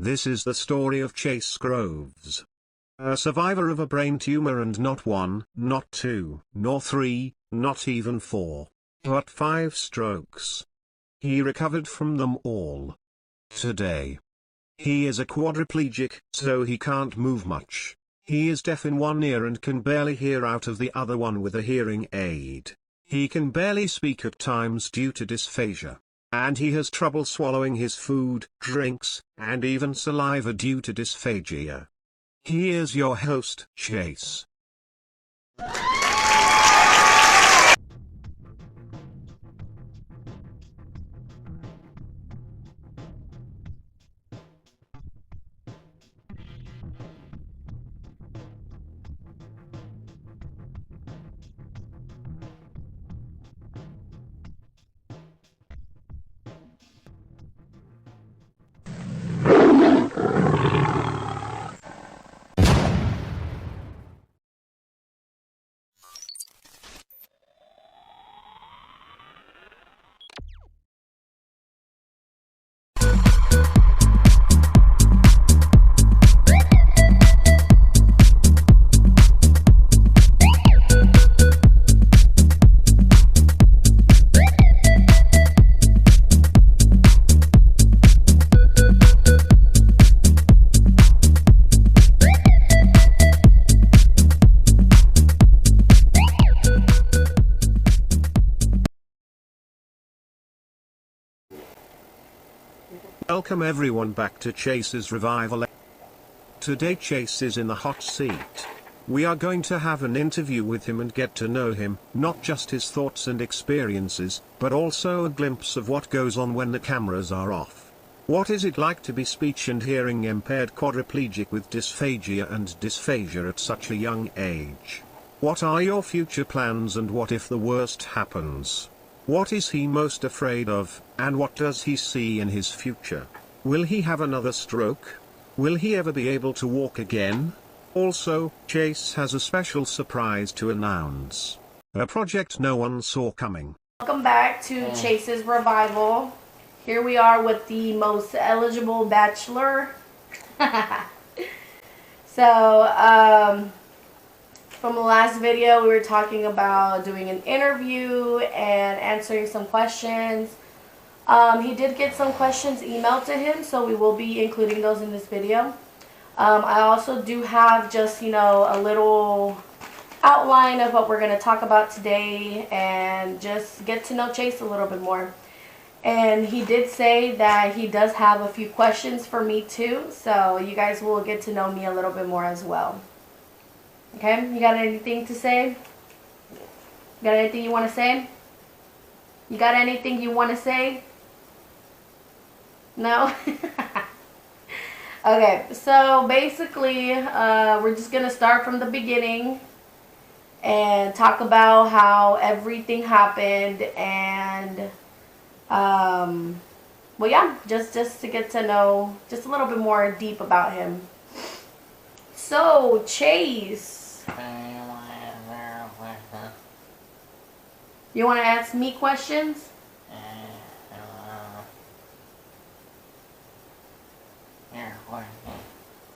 This is the story of Chase Groves. A survivor of a brain tumor, and not one, not two, nor three, not even four, but 5 strokes. He recovered from them all. Today, he is a quadriplegic, so he can't move much. He is deaf in one ear and can barely hear out of the other one with a hearing aid. He can barely speak at times due to dysphagia. And he has trouble swallowing his food, drinks, and even saliva due to dysphagia. He is your host, Chase. Welcome everyone back to Chace's Revival. Today Chase is in the hot seat. We are going to have an interview with him and get to know him, not just his thoughts and experiences, but also a glimpse of what goes on when the cameras are off. What is it like to be speech and hearing impaired quadriplegic with dysphagia and dysphagia at such a young age? What are your future plans, and what if the worst happens? What is he most afraid of, and what does he see in his future? Will he have another stroke? Will he ever be able to walk again? Also, Chase has a special surprise to announce. A project no one saw coming. Welcome back to Chace's Revival. Here we are with the most eligible bachelor. So, from the last video, we were talking about doing an interview and answering some questions. He did get some questions emailed to him, so we will be including those in this video. I also do have just, a little outline of what we're going to talk about today and just get to know Chase a little bit more. And he did say that he does have a few questions for me too, so you guys will get to know me a little bit more as well. Okay, you got anything to say? Got anything you want to say? You got anything you want to say? No? Okay, so basically, we're just going to start from the beginning and talk about how everything happened, and, well, yeah, just to get to know just a little bit more deep about him. So, Chase. You want to ask me questions?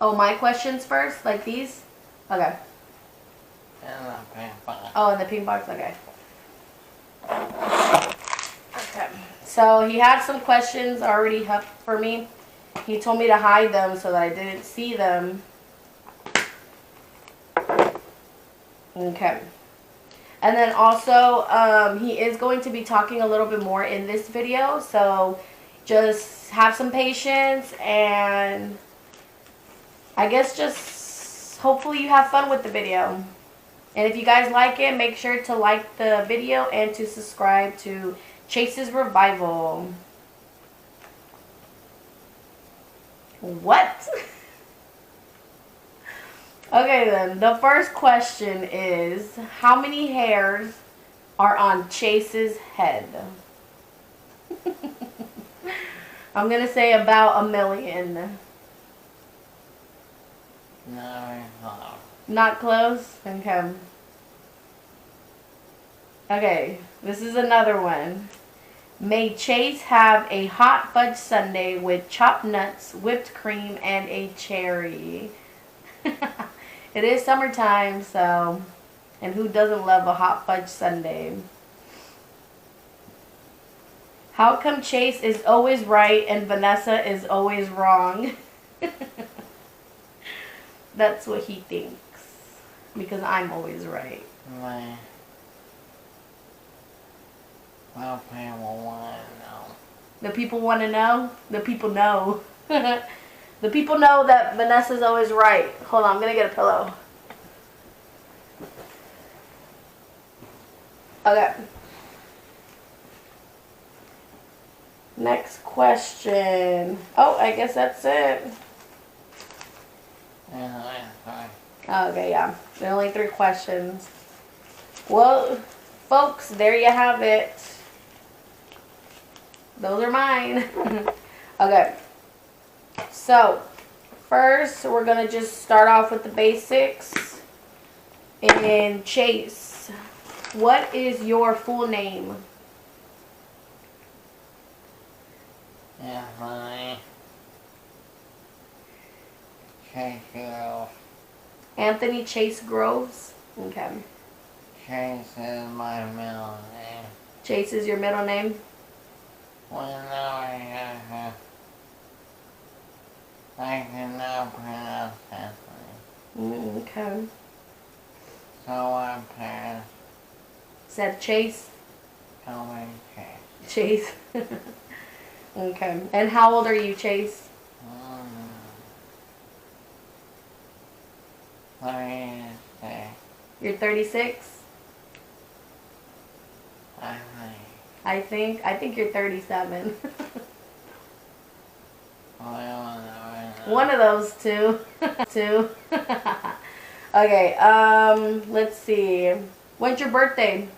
Oh, my questions first? Like these? Okay. Oh, in the pink box? Okay. Okay. So, he had some questions already up for me. He told me to hide them so that I didn't see them. Okay. And then also, he is going to be talking a little bit more in this video, so just have some patience, and I guess just hopefully you have fun with the video. And if you guys like it, make sure to like the video and to subscribe to Chace's Revival. What? Okay then, the first question is, how many hairs are on Chase's head? I'm going to say about 1 million. No. Not close? Okay. Okay, this is another one. May Chase have a hot fudge sundae with chopped nuts, whipped cream, and a cherry? It is summertime, so, and who doesn't love a hot fudge sundae? How come Chase is always right and Vanessa is always wrong? That's what he thinks. Because I'm always right. Well, people want to know. The people want to know? The people know. The people know that Vanessa's always right. Hold on, I'm going to get a pillow. Okay. Next question. Oh, I guess that's it. Okay, yeah. There are only 3 questions. Well, folks, there you have it. Those are mine. Okay. So, first, we're going to just start off with the basics. And Chase, what is your full name? Anthony Chase Groves. Okay. Chase is my middle name. Chase is your middle name? I cannot pronounce that name. Okay. So my parents Said Chase? told me Chase. Chase. Okay. And how old are you, Chase? 36. You're 36? I think you're 37. One of those two. Two. Okay, let's see. When's your birthday?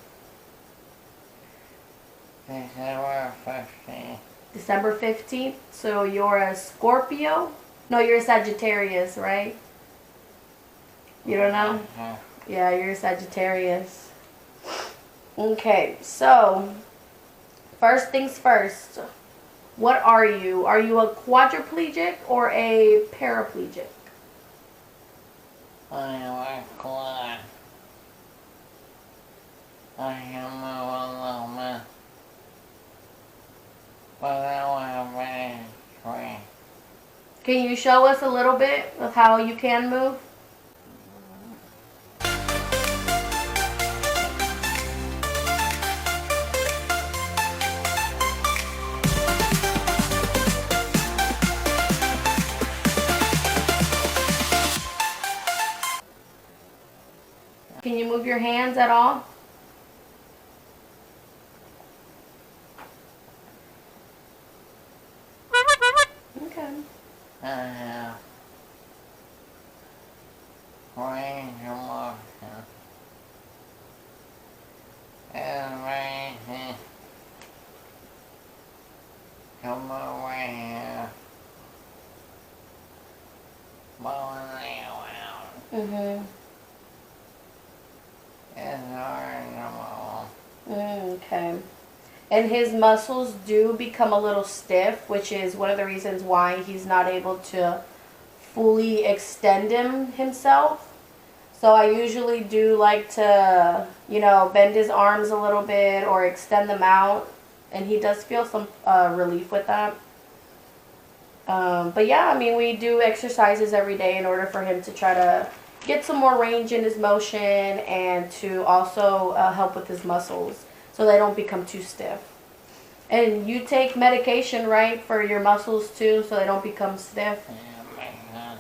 December 15th. December 15th. So you're a Scorpio? No, you're a Sagittarius, right? You don't know? Yeah, you're a Sagittarius. Okay, so first things first. What are you? Are you a quadriplegic or a paraplegic? I am a quad. I can move a little bit, but I want very straight. Can you show us a little bit of how you can move? Can you move your hands at all? Okay. I have range of motion. It's very easy to move right here. But when I go out, it's hard to move. Okay. And his muscles do become a little stiff, which is one of the reasons why he's not able to fully extend himself. So I usually do like to, bend his arms a little bit or extend them out. And he does feel some relief with that. But yeah, I mean, we do exercises every day in order for him to try to get some more range in his motion and to also help with his muscles so they don't become too stiff. And you take medication, right, for your muscles too so they don't become stiff? Yeah,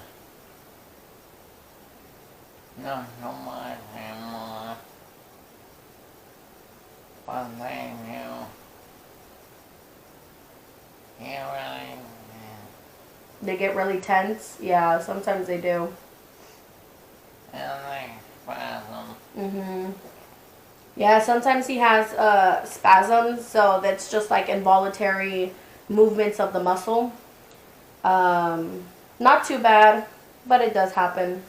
not so much anymore, but thank you. They get really tense? Yeah, sometimes they do. And they spasm. Yeah, sometimes he has spasms, so that's just like involuntary movements of the muscle. Not too bad, but it does happen.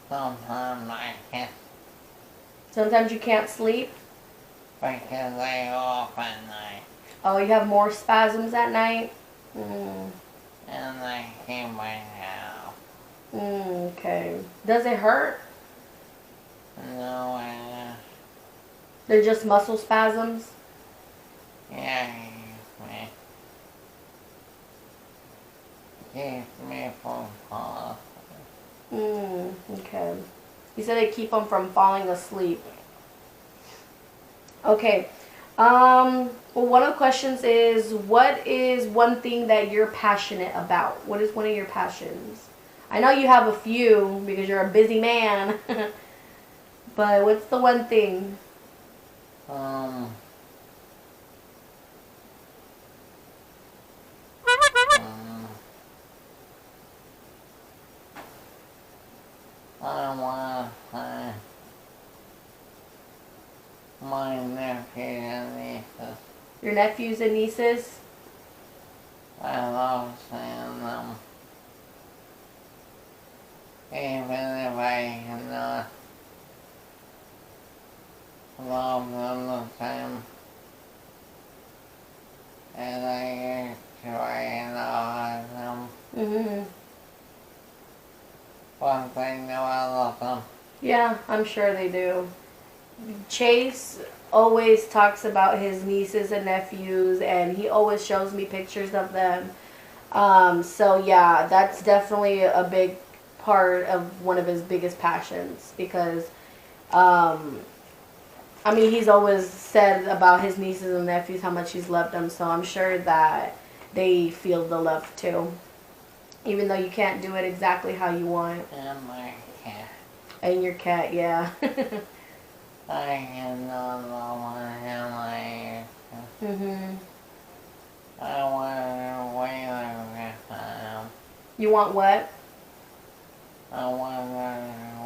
Sometimes I can't. Sometimes you can't sleep? because I go off at night. Oh, you have more spasms at night? Mm. And I keep my house. Okay. Does it hurt? No, They're just muscle spasms? yeah, keeps me from falling. Okay. You said they keep them from falling asleep. Okay. Well, one of the questions is, what is one thing that you're passionate about? What is one of your passions? I know you have a few because you're a busy man. But what's the one thing? I want to say my nephew and nieces. Your nephews and nieces? I love seeing them. Even if I cannot love them the same as I used to, I love them. Mm-hmm. But they know I love them. Yeah, I'm sure they do. Chase always talks about his nieces and nephews, and he always shows me pictures of them. So yeah, that's definitely a big part of one of his biggest passions, because I mean, he's always said about his nieces and nephews how much he's loved them, so I'm sure that they feel the love too, even though you can't do it exactly how you want. And my cat. And your cat, yeah. I cannot love him like I used to. Mhm. I want to wait with him. You want what? I want to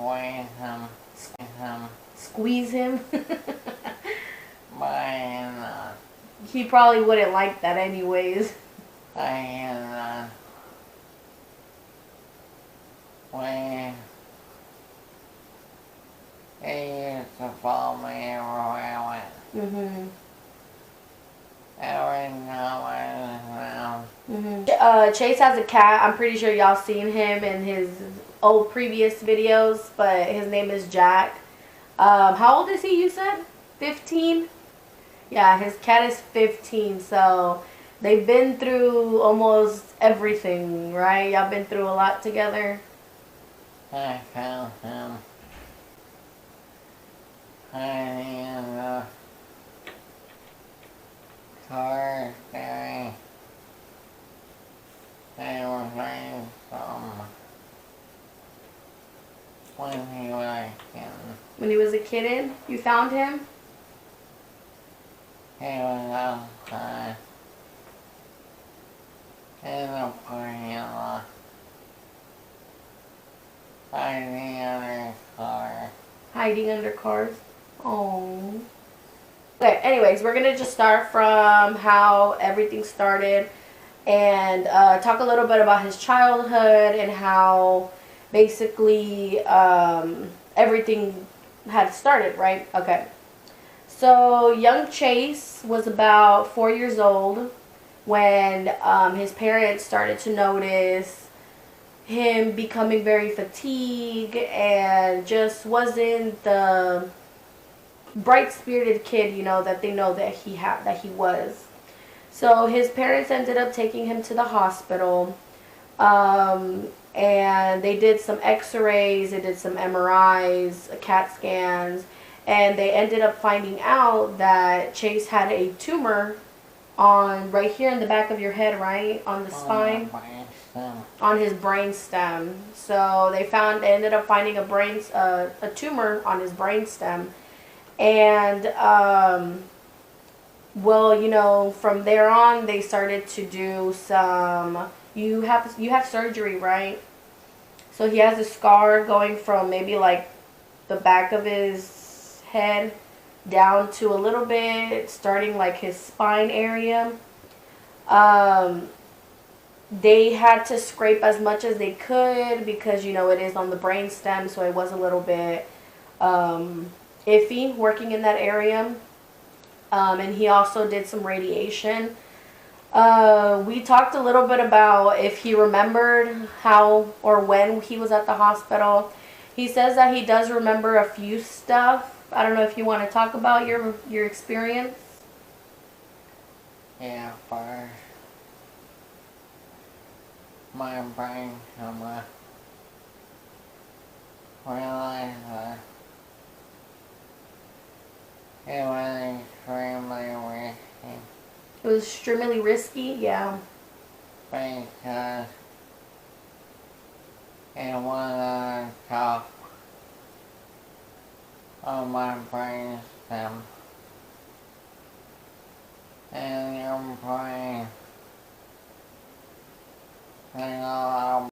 wait him. Squeeze him? But I cannot. He probably wouldn't like that anyways. I cannot. Wait. He used to follow me everywhere I went. Mhm. Every time I was around. Chase has a cat. I'm pretty sure y'all seen him in his old previous videos, but his name is Jack. How old is he, you said? 15? Yeah, his cat is 15, so they've been through almost everything, right? Y'all been through a lot together? I found him hiding in the car stereo. They were playing some when he was a kid. When he was a kid, you found him? He was outside in the parking lot, hiding under a car. Hiding under cars? Oh. Okay, anyways, we're going to just start from how everything started and talk a little bit about his childhood and how basically everything had started, right? Okay. So young Chase was about 4 years old when his parents started to notice him becoming very fatigued and just wasn't the bright-spirited kid, you know, that they know that he was. So his parents ended up taking him to the hospital, and they did some x-rays, they did some MRIs, CAT scans, and they ended up finding out that Chase had a tumor on right here in the back of your head, right? On the spine? On his brain stem. So they ended up finding a tumor on his brain stem. And, well, you know, from there on, they started to do some, you have surgery, right? So he has a scar going from maybe like the back of his head down to a little bit, starting like his spine area. They had to scrape as much as they could because, you know, it is on the brain stem, so it was a little bit iffy working in that area. and he also did some radiation. We talked a little bit about if he remembered how or when he was at the hospital. He says that he does remember a few stuff. I don't know if you want to talk about your experience. Yeah, first, my brain realized that it was extremely risky. It was extremely risky, yeah. Because it was a top of my brain stem. And your brain single out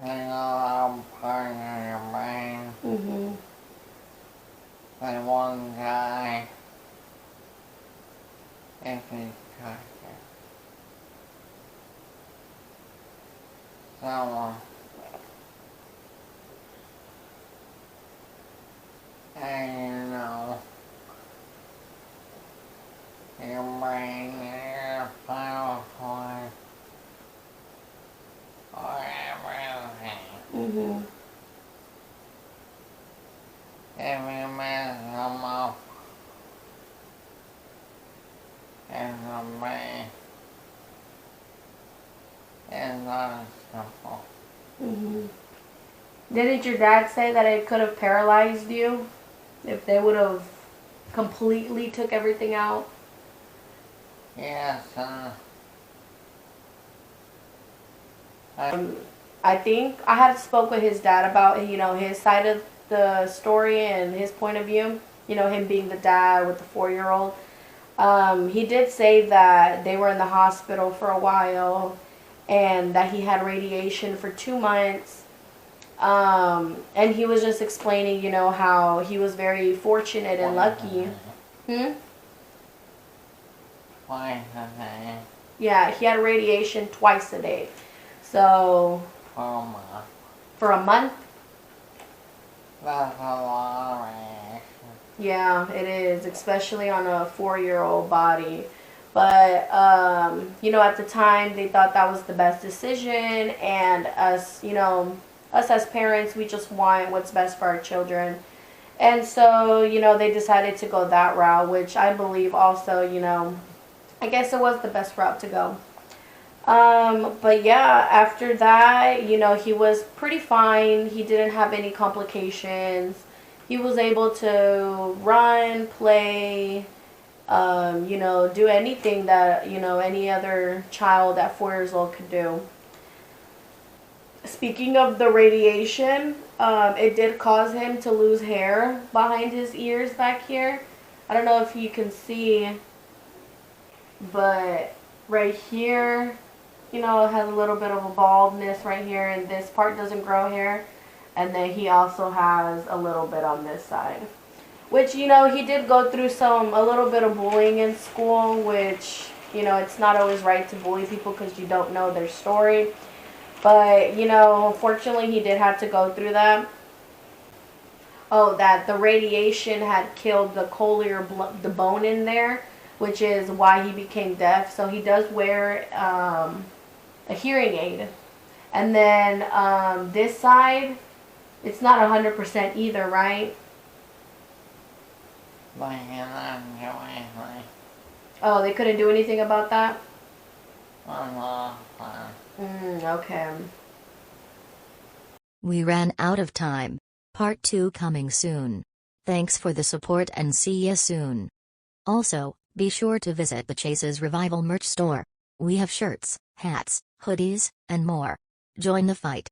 part of your brain. Mm-hmm. Like one guy, if he touched it. So, and your brain and your spinal cord or everything. Mm-hmm. If you mess them up, it's a brain. It's not simple. Mm-hmm. Didn't your dad say that it could have paralyzed you if they would have completely took everything out? Yes, I think I had spoke with his dad about, his side of the story and his point of view, him being the dad with the 4-year-old. He did say that they were in the hospital for a while and that he had radiation for 2 months. And he was just explaining, how he was very fortunate and lucky. Twice a day. Yeah, he had radiation twice a day. So, for a month? That's a lot of radiation. Yeah, it is, especially on a 4-year-old body. But, at the time, they thought that was the best decision. And us, us as parents, we just want what's best for our children. And so, they decided to go that route, which I believe also, I guess it was the best route to go. But yeah, after that, he was pretty fine. He didn't have any complications. He was able to run, play, do anything that, any other child at 4 years old could do. Speaking of the radiation, it did cause him to lose hair behind his ears back here. I don't know if you can see, but right here, it has a little bit of a baldness right here, and this part doesn't grow hair. And then he also has a little bit on this side. Which, he did go through a little bit of bullying in school, which, it's not always right to bully people because you don't know their story. But, unfortunately, he did have to go through that. Oh, that the radiation had killed the the bone in there, which is why he became deaf. So he does wear a hearing aid. And then this side, it's not 100% either, right? Oh, they couldn't do anything about that? Okay. We ran out of time. Part 2 coming soon. Thanks for the support and see ya soon. Also, be sure to visit the Chase's Revival merch store. We have shirts, hats, hoodies, and more. Join the fight.